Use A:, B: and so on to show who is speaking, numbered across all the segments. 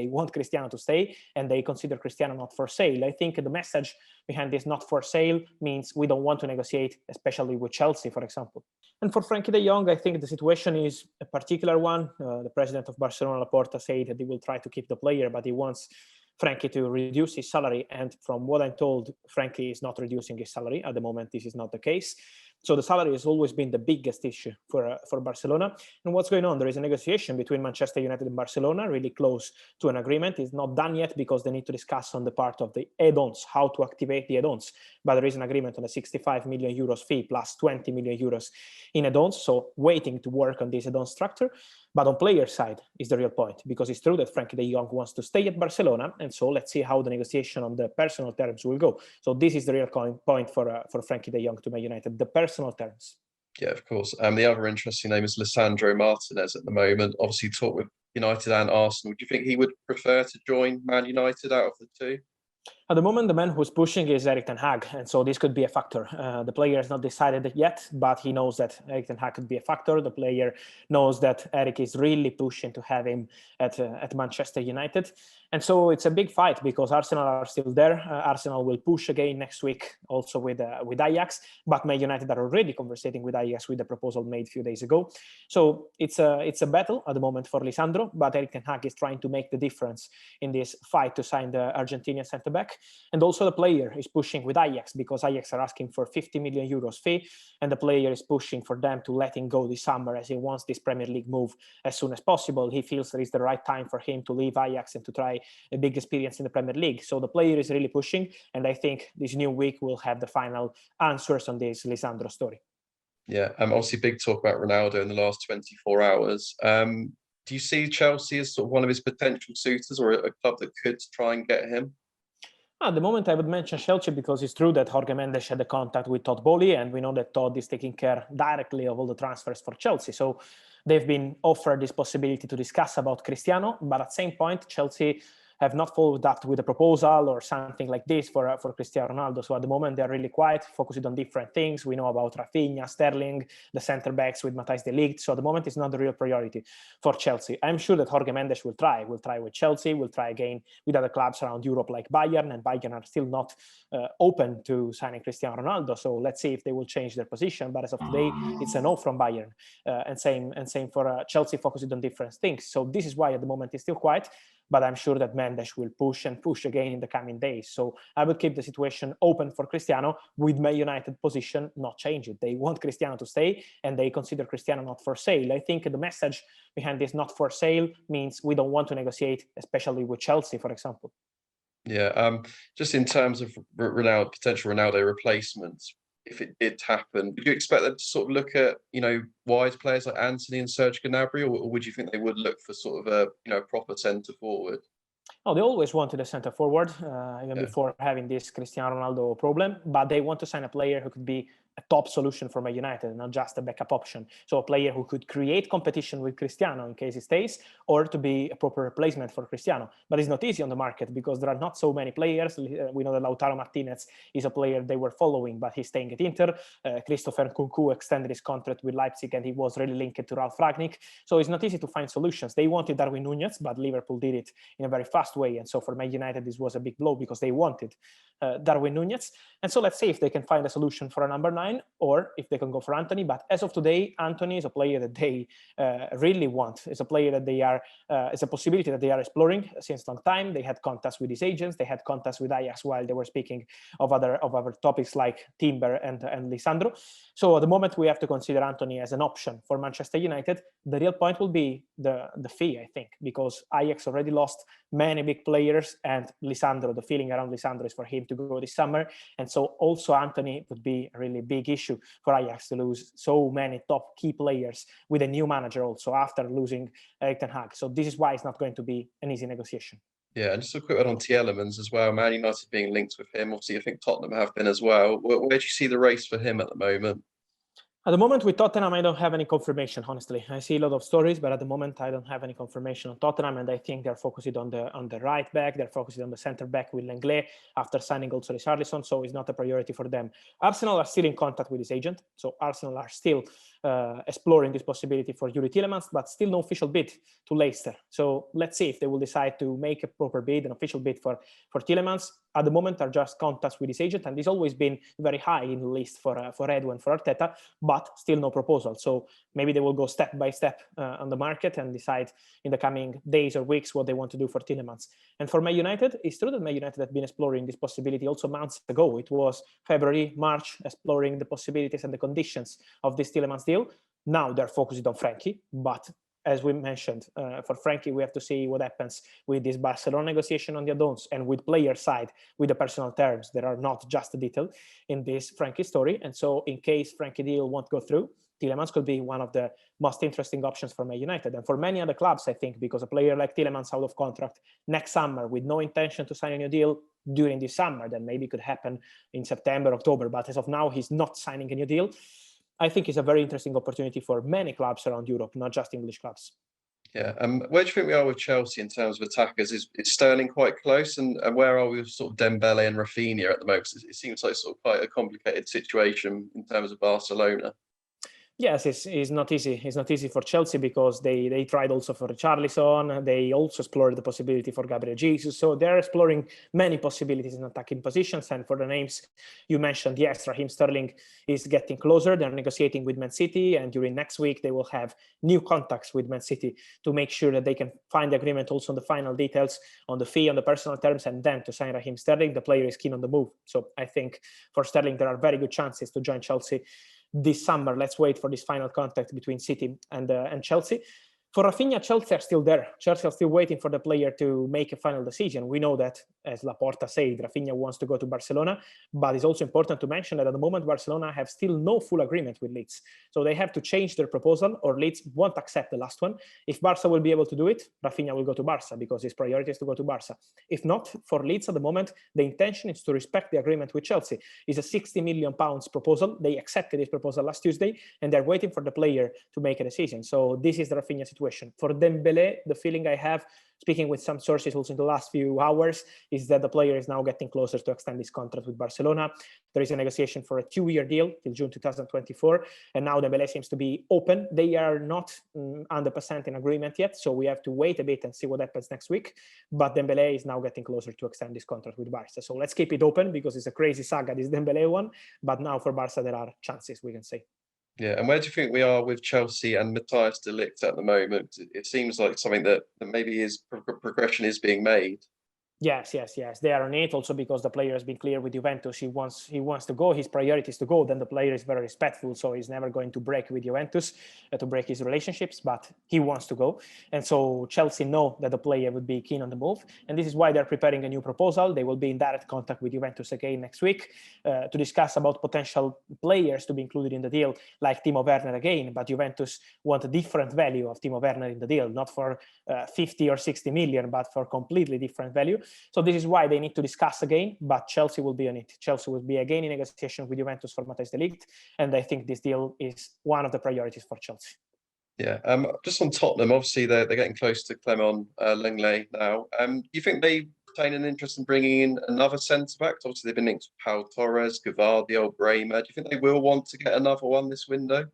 A: They want Cristiano to stay, and they consider Cristiano not for sale. I think the message behind this not for sale means we don't want to negotiate, especially with Chelsea, for example. And for Frenkie de Jong, I think the situation is a particular one. The president of Barcelona, Laporta, said that he will try to keep the player, but he wants Frenkie to reduce his salary. And from what I'm told, Frenkie is not reducing his salary. At the moment, this is not the case. So the salary has always been the biggest issue for Barcelona. And what's going on? There is a negotiation between Manchester United and Barcelona, really close to an agreement. It's not done yet because they need to discuss on the part of the add-ons, how to activate the add-ons. But there is an agreement on a 65 million euros fee plus 20 million euros in add-ons. So waiting to work on this add-on structure. But on player side is the real point, because it's true that Frenkie de Jong wants to stay at Barcelona. And so let's see how the negotiation on the personal terms will go. So this is the real point for Frenkie de Jong to Man United, the personal terms.
B: Yeah, of course. The other interesting name is Lisandro Martinez at the moment. Obviously, talk with United and Arsenal. Do you think he would prefer to join Man United out of the two?
A: At the moment, the man who's pushing is Erik ten Hag, and so this could be a factor. The player has not decided it yet, but he knows that Erik ten Hag could be a factor. The player knows that Erik is really pushing to have him at Manchester United. And so it's a big fight because Arsenal are still there. Arsenal will push again next week also with Ajax, but Man United are already conversating with Ajax with the proposal made a few days ago. So it's a battle at the moment for Lisandro, but Erik ten Hag is trying to make the difference in this fight to sign the Argentinian centre-back. And also the player is pushing with Ajax because Ajax are asking for 50 million euros fee, and the player is pushing for them to let him go this summer as he wants this Premier League move as soon as possible. He feels that it's the right time for him to leave Ajax and to try a big experience in the Premier League. So the player is really pushing, and I think this new week will have the final answers on this Lisandro story.
B: Yeah, obviously big talk about Ronaldo in the last 24 hours. Do you see Chelsea as sort of one of his potential suitors, or a club that could try and get him?
A: At the moment, I would mention Chelsea because it's true that Jorge Mendes had a contact with Todd Bowley, and we know that Todd is taking care directly of all the transfers for Chelsea. So they've been offered this possibility to discuss about Cristiano, but at the same point, Chelsea have not followed up with a proposal or something like this for Cristiano Ronaldo. So at the moment, they're really quiet, focusing on different things. We know about Rafinha, Sterling, the centre-backs with Matthijs de Ligt. So at the moment, it's not the real priority for Chelsea. I'm sure that Jorge Mendes will try. Will try with Chelsea, will try again with other clubs around Europe like Bayern, and Bayern are still not open to signing Cristiano Ronaldo. So let's see if they will change their position. But as of today, it's a no from Bayern. And same for Chelsea, focusing on different things. So this is why at the moment it's still quiet. But I'm sure that Mendes will push and push again in the coming days. So I would keep the situation open for Cristiano, with Man United position not changing. They want Cristiano to stay, and they consider Cristiano not for sale. I think the message behind this not for sale means we don't want to negotiate, especially with Chelsea, for example.
B: Yeah, just in terms of potential Ronaldo replacements, if it did happen, would you expect them to sort of look at, wide players like Antony and Serge Gnabry, or would you think they would look for sort of a, proper centre forward?
A: Oh, they always wanted a centre forward, even before having this Cristiano Ronaldo problem, but they want to sign a player who could be a top solution for Man United, not just a backup option. So a player who could create competition with Cristiano in case he stays, or to be a proper replacement for Cristiano. But it's not easy on the market because there are not so many players. We know that Lautaro Martinez is a player they were following, but he's staying at Inter. Christopher Nkunku extended his contract with Leipzig, and he was really linked to Ralf Rangnick. So it's not easy to find solutions. They wanted Darwin Núñez, but Liverpool did it in a very fast way. And so for Man United, this was a big blow because they wanted Darwin Núñez. And so let's see if they can find a solution for a number 9, or if they can go for Antony. But as of today, Antony is a player that they really want. It's a player that they are, it's a possibility that they are exploring since a long time. They had contacts with his agents. They had contacts with Ajax while they were speaking of other topics like Timber and Lisandro. So at the moment, we have to consider Antony as an option for Manchester United. The real point will be the fee, I think, because Ajax already lost many big players, and Lisandro, the feeling around Lisandro is for him to go this summer. And so also Antony would be a really big issue for Ajax to lose so many top key players with a new manager also after losing Erik ten Hag. So this is why it's not going to be an easy negotiation.
B: Yeah, and just a quick one on Tielemans as well. Man United being linked with him. Obviously, I think Tottenham have been as well. Where do you see the race for him at the moment?
A: At the moment with Tottenham, I don't have any confirmation, honestly. I see a lot of stories, but at the moment, I don't have any confirmation on Tottenham, and I think they're focused on the right back. They're focused on the centre back with Lenglet after signing also Richarlison, so it's not a priority for them. Arsenal are still in contact with his agent, so Arsenal are still exploring this possibility for Youri Tielemans, but still no official bid to Leicester. So let's see if they will decide to make a proper bid, an official bid for Tielemans. At the moment, are just contacts with his agent, and he's always been very high in the list for Edu and for Arteta, but still no proposal. So maybe they will go step by step on the market and decide in the coming days or weeks what they want to do for Tielemans. And for Man United, it's true that Man United had been exploring this possibility also months ago. It was February, March, exploring the possibilities and the conditions of this Tielemans deal. Now they're focused on Frenkie, but as we mentioned, for Frenkie, we have to see what happens with this Barcelona negotiation on the add-ons and with player side, with the personal terms that are not just a detail in this Frenkie story. And so in case Frenkie deal won't go through, Tielemans could be one of the most interesting options for Man United. And for many other clubs, I think, because a player like Tielemans out of contract next summer with no intention to sign a new deal during this summer, then maybe could happen in September, October. But as of now, he's not signing a new deal. I think it's a very interesting opportunity for many clubs around Europe, not just English clubs.
B: Yeah. Where do you think we are with Chelsea in terms of attackers? Is Sterling quite close? And where are we with sort of Dembele and Rafinha at the moment? It seems like sort of quite a complicated situation in terms of Barcelona.
A: Yes, it's not easy. It's not easy for Chelsea because they tried also for Richarlison. They also explored the possibility for Gabriel Jesus. So they're exploring many possibilities in attacking positions. And for the names you mentioned, yes, Raheem Sterling is getting closer. They're negotiating with Man City. And during next week, they will have new contacts with Man City to make sure that they can find the agreement also on the final details, on the fee, on the personal terms, and then to sign Raheem Sterling. The player is keen on the move. So I think for Sterling, there are very good chances to join Chelsea this summer. Let's wait for this final contact between City and Chelsea. For Rafinha, Chelsea are still there. Chelsea are still waiting for the player to make a final decision. We know that, as Laporta said, Rafinha wants to go to Barcelona, but it's also important to mention that at the moment, Barcelona have still no full agreement with Leeds. So they have to change their proposal, or Leeds won't accept the last one. If Barca will be able to do it, Rafinha will go to Barca because his priority is to go to Barca. If not, for Leeds at the moment, the intention is to respect the agreement with Chelsea. It's a £60 million proposal. They accepted this proposal last Tuesday, and they're waiting for the player to make a decision. So this is the Rafinha situation. For Dembele, the feeling I have, speaking with some sources also in the last few hours, is that the player is now getting closer to extend his contract with Barcelona. There is a negotiation for a 2-year deal till June 2024, and now Dembele seems to be open. They are not 100% in agreement yet, so we have to wait a bit and see what happens next week. But Dembele is now getting closer to extend his contract with Barca. So let's keep it open because it's a crazy saga, this Dembele one. But now for Barca, there are chances, we can say.
B: Yeah, and where do you think we are with Chelsea and Matthijs de Ligt at the moment? It seems like something that maybe progression is being made.
A: Yes. They are on it also because the player has been clear with Juventus. He wants to go. His priority is to go. Then the player is very respectful, so he's never going to break with Juventus to break his relationships. But he wants to go, and so Chelsea know that the player would be keen on the move, and this is why they're preparing a new proposal. They will be in direct contact with Juventus again next week to discuss about potential players to be included in the deal, like Timo Werner again. But Juventus want a different value of Timo Werner in the deal, not for 50 or 60 million, but for completely different value. So this is why they need to discuss again, but Chelsea will be on it. Chelsea will be again in negotiation with Juventus for Matthijs de Ligt, and I think this deal is one of the priorities for Chelsea.
B: Yeah, just on Tottenham, obviously they're getting close to Clement Lenglet now. Do you think they retain an interest in bringing in another centre back? Obviously they've been linked to Pau Torres, Gvardiol, Bremer. Do you think they will want to get another one this window?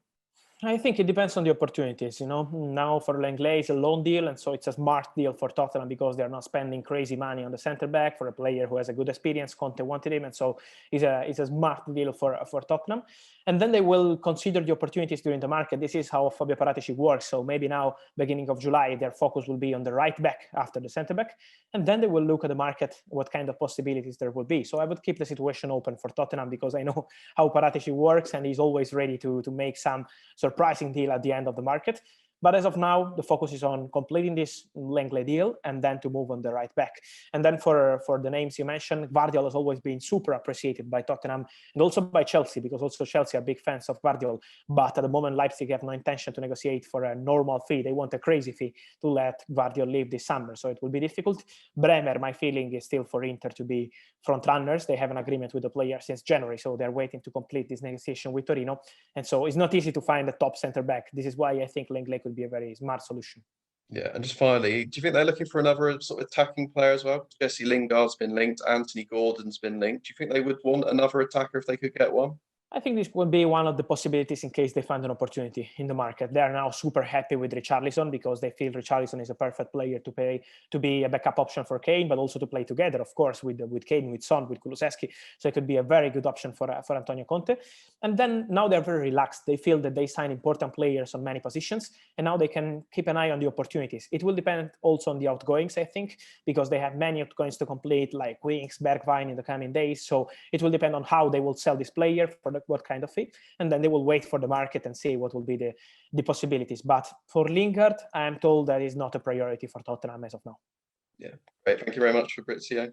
A: I think it depends on the opportunities. Now for Lenglet, it's a loan deal, and so it's a smart deal for Tottenham because they're not spending crazy money on the centre back for a player who has a good experience. Conte wanted him, and so it's a smart deal for Tottenham. And then they will consider the opportunities during the market. This is how Fabio Paratici works. So maybe now, beginning of July, their focus will be on the right back after the centre back, and then they will look at the market, what kind of possibilities there will be. So I would keep the situation open for Tottenham because I know how Paratici works, and he's always ready to make some surprising deal at the end of the market. But as of now, the focus is on completing this Lenglet deal and then to move on the right back. And then for the names you mentioned, Gvardiol has always been super appreciated by Tottenham and also by Chelsea, because also Chelsea are big fans of Gvardiol. But at the moment, Leipzig have no intention to negotiate for a normal fee. They want a crazy fee to let Gvardiol leave this summer. So it will be difficult. Bremer, my feeling is still for Inter to be front runners. They have an agreement with the player since January, so they're waiting to complete this negotiation with Torino. And so it's not easy to find a top centre back. This is why I think Lenglet could be a very smart solution.
B: Yeah, and just finally, do you think they're looking for another sort of attacking player as well? Jesse Lingard's been linked, Anthony Gordon's been linked. Do you think they would want another attacker if they could get one?
A: I think this would be one of the possibilities in case they find an opportunity in the market. They are now super happy with Richarlison because they feel Richarlison is a perfect player to be a backup option for Kane, but also to play together, of course, with Kane, with Son, with Kulusevski. So it could be a very good option for Antonio Conte. And then now they're very relaxed. They feel that they sign important players on many positions, and now they can keep an eye on the opportunities. It will depend also on the outgoings, I think, because they have many outgoings to complete, like Winks, Bergwijn in the coming days. So it will depend on how they will sell this player for what kind of fee, and then they will wait for the market and see what will be the possibilities. But for Lingard, I am told that is not a priority for Tottenham as of now.
B: Yeah, great. Thank you very much, Fabrizio.